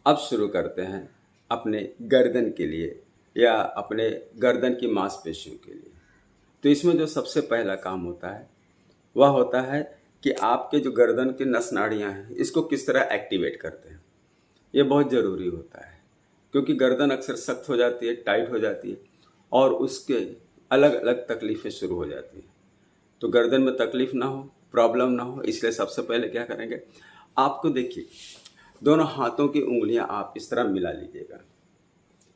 अब शुरू करते हैं अपने गर्दन के लिए या अपने गर्दन की मांसपेशियों के लिए। तो इसमें जो सबसे पहला काम होता है वह होता है कि आपके जो गर्दन की नस नाड़ियाँ हैं इसको किस तरह एक्टिवेट करते हैं। ये बहुत ज़रूरी होता है क्योंकि गर्दन अक्सर सख्त हो जाती है, टाइट हो जाती है और उसके अलग अलग तकलीफ़ें शुरू हो जाती हैं। तो गर्दन में तकलीफ़ ना हो, प्रॉब्लम ना हो, इसलिए सबसे पहले क्या करेंगे, आपको देखिए दोनों हाथों की उंगलियां आप इस तरह मिला लीजिएगा,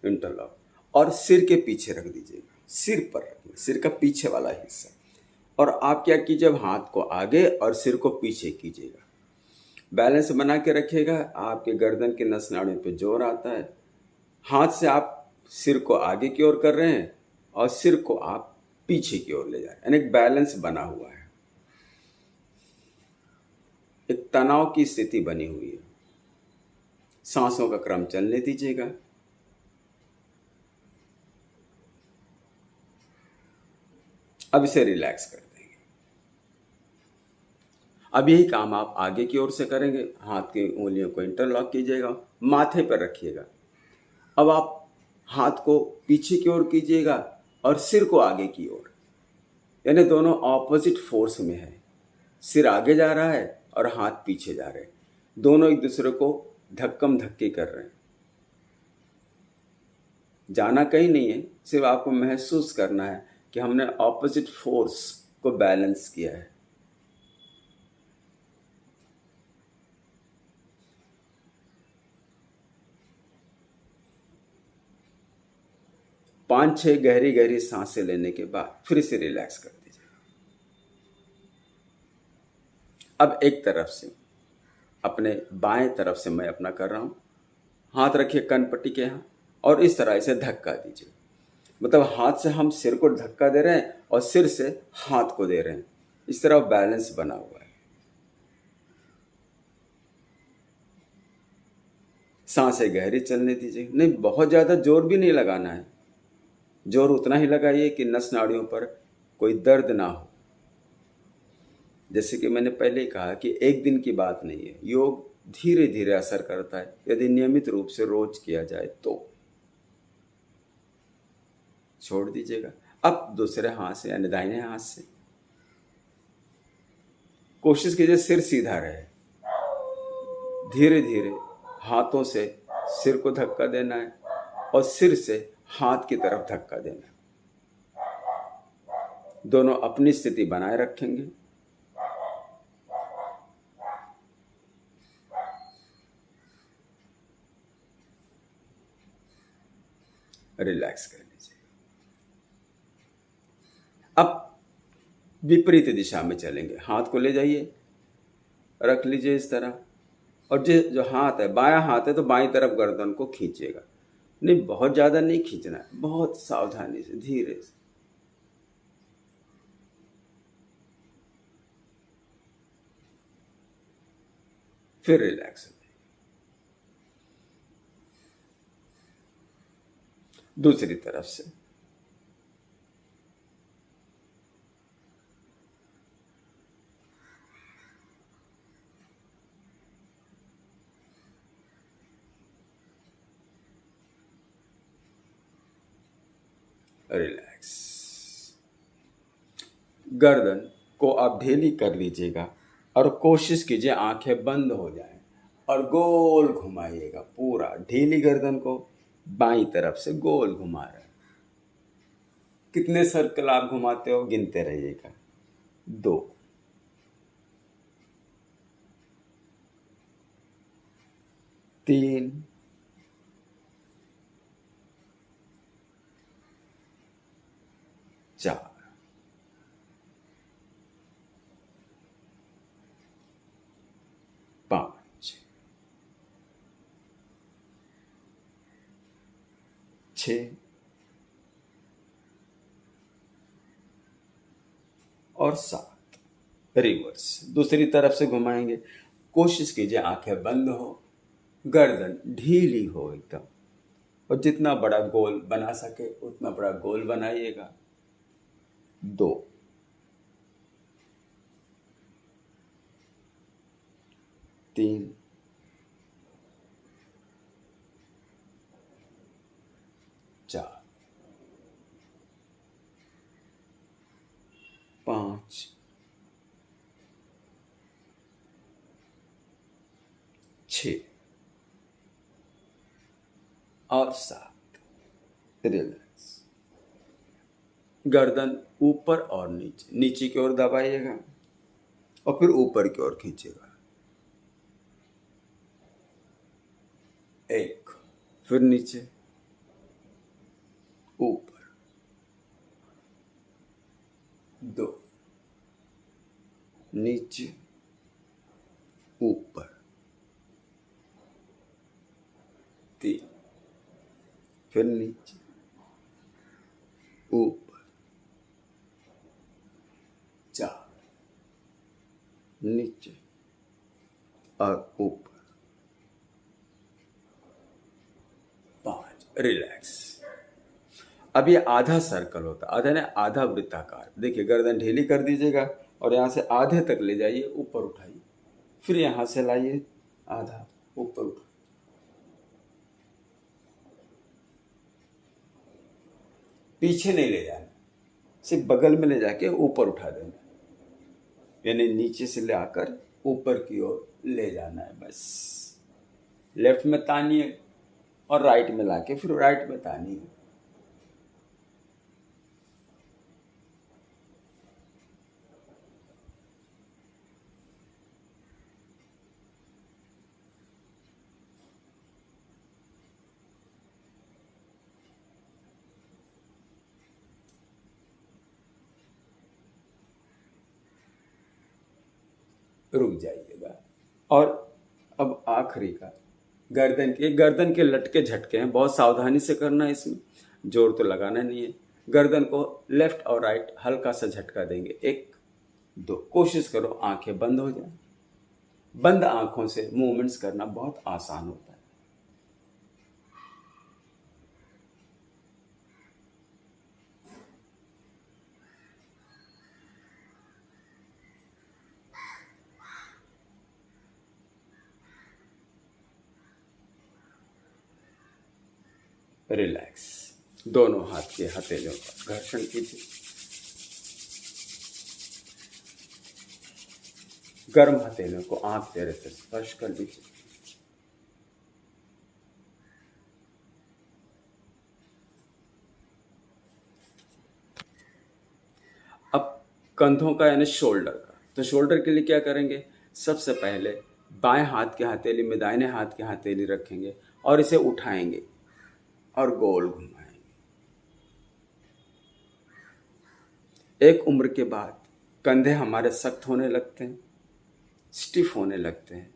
इंटरलॉक, और सिर के पीछे रख दीजिएगा। सिर पर रखिए, सिर का पीछे वाला हिस्सा। और आप क्या कीजिए, हाथ को आगे और सिर को पीछे कीजिएगा। बैलेंस बना के रखिएगा। आपके गर्दन के नस नाड़ियों पे जोर आता है। हाथ से आप सिर को आगे की ओर कर रहे हैं और सिर को आप पीछे की ओर ले जा रहे हैं, यानी एक बैलेंस बना हुआ है, एक तनाव की स्थिति बनी हुई है। सांसों का क्रम चलने दीजिएगा। अब इसे रिलैक्स कर देंगे। अब यही काम आप आगे की ओर से करेंगे। हाथ की उंगलियों को इंटरलॉक कीजिएगा, माथे पर रखिएगा। अब आप हाथ को पीछे की ओर कीजिएगा और सिर को आगे की ओर, यानी दोनों ऑपोजिट फोर्स में है। सिर आगे जा रहा है और हाथ पीछे जा रहे हैं। दोनों एक दूसरे को धक्कम धक्की कर रहे हैं। जाना कहीं नहीं है, सिर्फ आपको महसूस करना है कि हमने ऑपोजिट फोर्स को बैलेंस किया है। पांच छह गहरी गहरी सांसें लेने के बाद फिर से रिलैक्स कर दीजिए। अब एक तरफ से, अपने बाएं तरफ से मैं अपना कर रहा हूं। हाथ रखिए कनपट्टी के यहाँ और इस तरह से धक्का दीजिए। मतलब हाथ से हम सिर को धक्का दे रहे हैं और सिर से हाथ को दे रहे हैं। इस तरह बैलेंस बना हुआ है। सांसें गहरी चलने दीजिए। नहीं, बहुत ज़्यादा जोर भी नहीं लगाना है। जोर उतना ही लगाइए कि नस नाड़ियों पर कोई दर्द ना हो। जैसे कि मैंने पहले ही कहा कि एक दिन की बात नहीं है। योग धीरे धीरे असर करता है यदि नियमित रूप से रोज किया जाए तो। छोड़ दीजिएगा। अब दूसरे हाथ से यानी दाहिने हाथ से कोशिश कीजिए सिर सीधा रहे। धीरे धीरे हाथों से सिर को धक्का देना है और सिर से हाथ की तरफ धक्का देना है। दोनों अपनी स्थिति बनाए रखेंगे। रिलैक्स कर लीजिए। अब विपरीत दिशा में चलेंगे। हाथ को ले जाइए, रख लीजिए इस तरह, और जो हाथ है बायां हाथ है तो बाईं तरफ गर्दन को खींचिएगा। नहीं, बहुत ज़्यादा नहीं खींचना है, बहुत सावधानी से, धीरे से। फिर रिलैक्स हो जाइए। दूसरी तरफ से रिलैक्स। गर्दन को आप ढीली कर लीजिएगा और कोशिश कीजिए आंखें बंद हो जाएं और गोल घुमाइएगा। पूरा ढीली गर्दन को बाईं तरफ से गोल घुमा रहे हैं। कितने सर्कल आप घुमाते हो गिनते रहिएगा। 2, 3, 4, 5, 6 और 7। रिवर्स दूसरी तरफ से घुमाएंगे। कोशिश कीजिए आंखें बंद हो, गर्दन ढीली हो एकदम, और जितना बड़ा गोल बना सके उतना बड़ा गोल बनाइएगा। 2, 3, 4, 5, 6 और 7। रिलैक्स। गर्दन ऊपर और नीचे, नीचे की ओर दबाइएगा और फिर ऊपर की ओर खींचेगा। 1, फिर नीचे, ऊपर, 2, नीचे, ऊपर, 3, फिर नीचे, ऊपर, 4, नीचे और ऊपर, 5। रिलैक्स। अब ये आधा सर्कल होता है, आधा ना, आधा वृत्ताकार। देखिए, गर्दन ढीली कर दीजिएगा और यहाँ से आधे तक ले जाइए, ऊपर उठाइए, फिर यहाँ से लाइए, आधा ऊपर उठाइए। पीछे नहीं ले जाना, सिर्फ बगल में ले जाके ऊपर उठा देना, यानी नीचे से ले आकर ऊपर की ओर ले जाना है बस। लेफ्ट में तानिए और राइट में लाके फिर राइट में तानिए। रुक जाइएगा। और अब आखिरी का, गर्दन के लटके झटके हैं, बहुत सावधानी से करना है, इसमें जोर तो लगाना नहीं है। गर्दन को लेफ्ट और राइट हल्का सा झटका देंगे। 1, 2, कोशिश करो आंखें बंद हो जाए। बंद आंखों से मूवमेंट्स करना बहुत आसान होता है। रिलैक्स। दोनों हाथ के हथेलियों पर घर्षण कीजिए। गर्म हथेलियों को आंख चेहरे से स्पर्श कर दीजिए। अब कंधों का यानी शोल्डर का, तो शोल्डर के लिए क्या करेंगे? सबसे पहले बाएं हाथ के हथेली में दाहिने हाथ की हथेली रखेंगे और इसे उठाएंगे और गोल घुमाएंगे। एक उम्र के बाद कंधे हमारे सख्त होने लगते हैं, स्टिफ होने लगते हैं,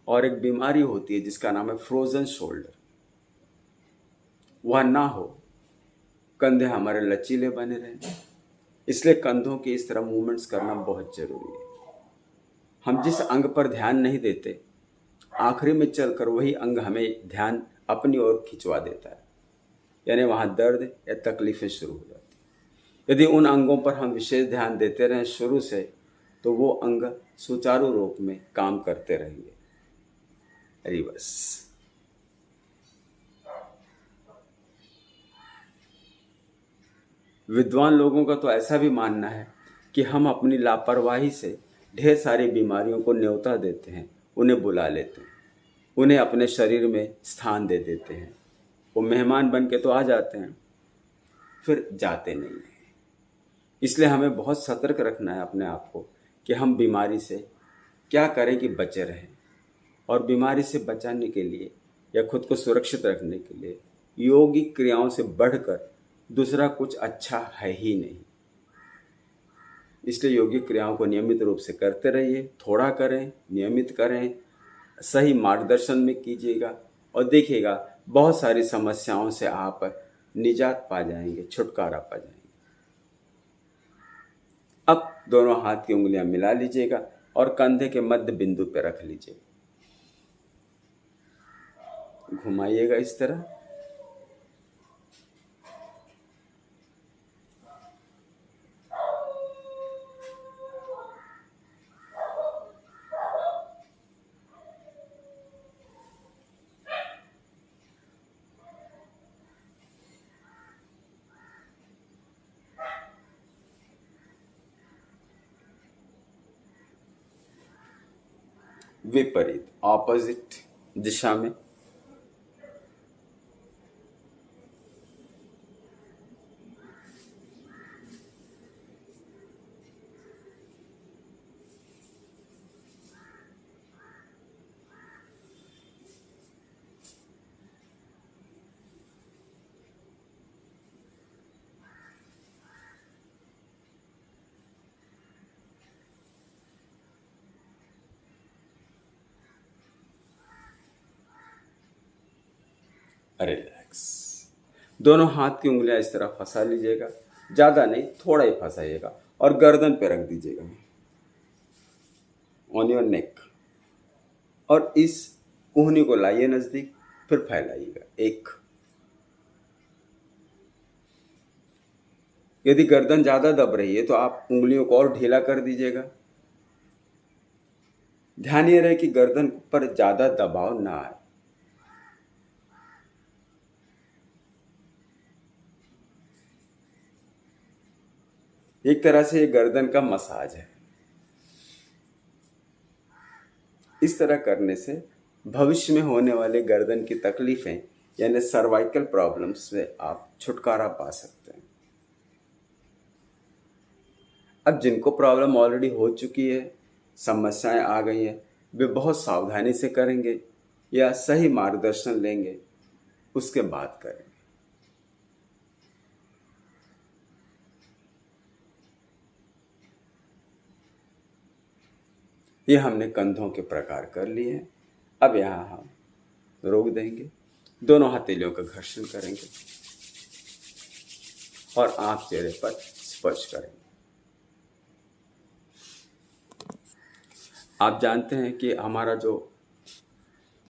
और एक बीमारी होती है जिसका नाम है फ्रोजन शोल्डर। वह ना हो, कंधे हमारे लचीले बने रहें। इसलिए कंधों की इस तरह मूवमेंट्स करना बहुत जरूरी है। हम जिस अंग पर ध्यान नहीं देते, आखिरी में चलकर वही अंग हमें ध्यान अपनी ओर खिंचवा देता है, यानी वहाँ दर्द या तकलीफें शुरू हो जाती हैं। यदि उन अंगों पर हम विशेष ध्यान देते रहें शुरू से, तो वो अंग सुचारू रूप में काम करते रहेंगे। रिवर्स। विद्वान लोगों का तो ऐसा भी मानना है कि हम अपनी लापरवाही से ढेर सारी बीमारियों को न्योता देते हैं, उन्हें बुला लेते हैं, उन्हें अपने शरीर में स्थान दे देते हैं। वो मेहमान बन के तो आ जाते हैं, फिर जाते नहीं हैं। इसलिए हमें बहुत सतर्क रखना है अपने आप को कि हम बीमारी से क्या करें कि बचे रहें। और बीमारी से बचाने के लिए या खुद को सुरक्षित रखने के लिए योगिक क्रियाओं से बढ़कर दूसरा कुछ अच्छा है ही नहीं। इसलिए योगिक क्रियाओं को नियमित रूप से करते रहिए। थोड़ा करें, नियमित करें, सही मार्गदर्शन में कीजिएगा और देखिएगा बहुत सारी समस्याओं से आप निजात पा जाएंगे, छुटकारा पा जाएंगे। अब दोनों हाथ की उंगलियां मिला लीजिएगा और कंधे के मध्य बिंदु पर रख लीजिए। घुमाइएगा इस तरह। विपरीत ऑपोजिट दिशा में। रिलैक्स। दोनों हाथ की उंगलियां इस तरह फंसा लीजिएगा, ज़्यादा नहीं, थोड़ा ही फंसाइएगा, और गर्दन पे रख दीजिएगा, ऑन योर नेक। और इस कोहनी को लाइए नज़दीक, फिर फैलाइएगा। एक। यदि गर्दन ज़्यादा दब रही है तो आप उंगलियों को और ढीला कर दीजिएगा। ध्यान ये रहे कि गर्दन पर ज़्यादा दबाव ना आए। एक तरह से ये गर्दन का मसाज है। इस तरह करने से भविष्य में होने वाले गर्दन की तकलीफें यानी सर्वाइकल प्रॉब्लम्स से आप छुटकारा पा सकते हैं। अब जिनको प्रॉब्लम ऑलरेडी हो चुकी है, समस्याएं आ गई हैं, वे बहुत सावधानी से करेंगे या सही मार्गदर्शन लेंगे, उसके बाद करेंगे। ये हमने कंधों के प्रकार कर लिए हैं। अब यहाँ हम रोक देंगे, दोनों हथेलियों का घर्षण करेंगे और आंख चेहरे पर स्पर्श करेंगे। आप जानते हैं कि हमारा जो